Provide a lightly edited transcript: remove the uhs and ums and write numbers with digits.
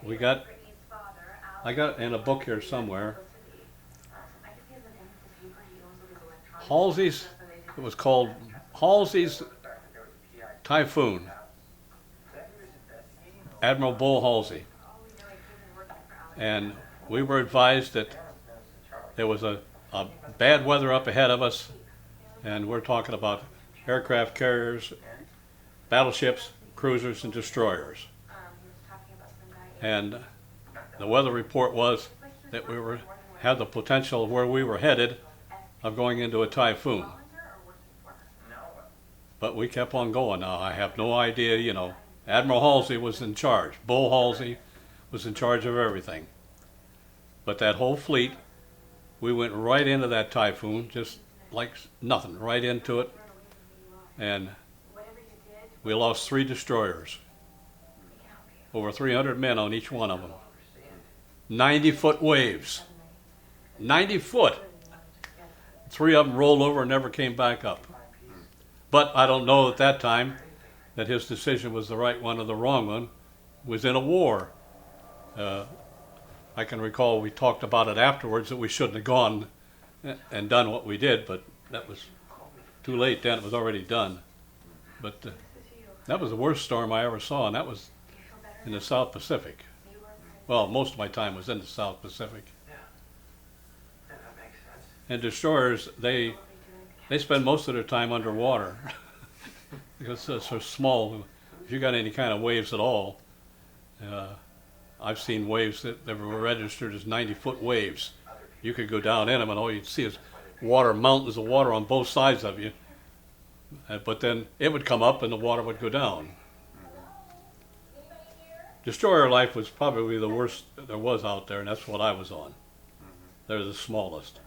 we got, I got in a book here somewhere, Halsey's, it was called Halsey's Typhoon, Admiral Bull Halsey. And we were advised that there was a bad weather up ahead of us, and we're talking about aircraft carriers, battleships, cruisers, and destroyers. And the weather report was that we had the potential of where we were headed of going into a typhoon. But we kept on going. Now, I have no idea, you know, Admiral Halsey was in charge. Bull Halsey was in charge of everything. But that whole fleet, we went right into that typhoon, just like nothing, right into it. And we lost 3 destroyers. Over 300 men on each one of them. 90-foot waves. 90 foot. 3 of them rolled over and never came back up. But I don't know at that time that his decision was the right one or the wrong one. It was in a war. I can recall we talked about it afterwards that we shouldn't have gone and done what we did, but that was too late then. It was already done. But that was the worst storm I ever saw, and that was in the South Pacific. Well, most of my time was in the South Pacific. And destroyers, they spend most of their time underwater because they're so small. If you got any kind of waves at all, I've seen waves that were registered as 90-foot waves. You could go down in them and all you'd see is water, mountains of water on both sides of you. But then it would come up and the water would go down. Destroyer life was probably the worst there was out there, and that's what I was on. They're the smallest.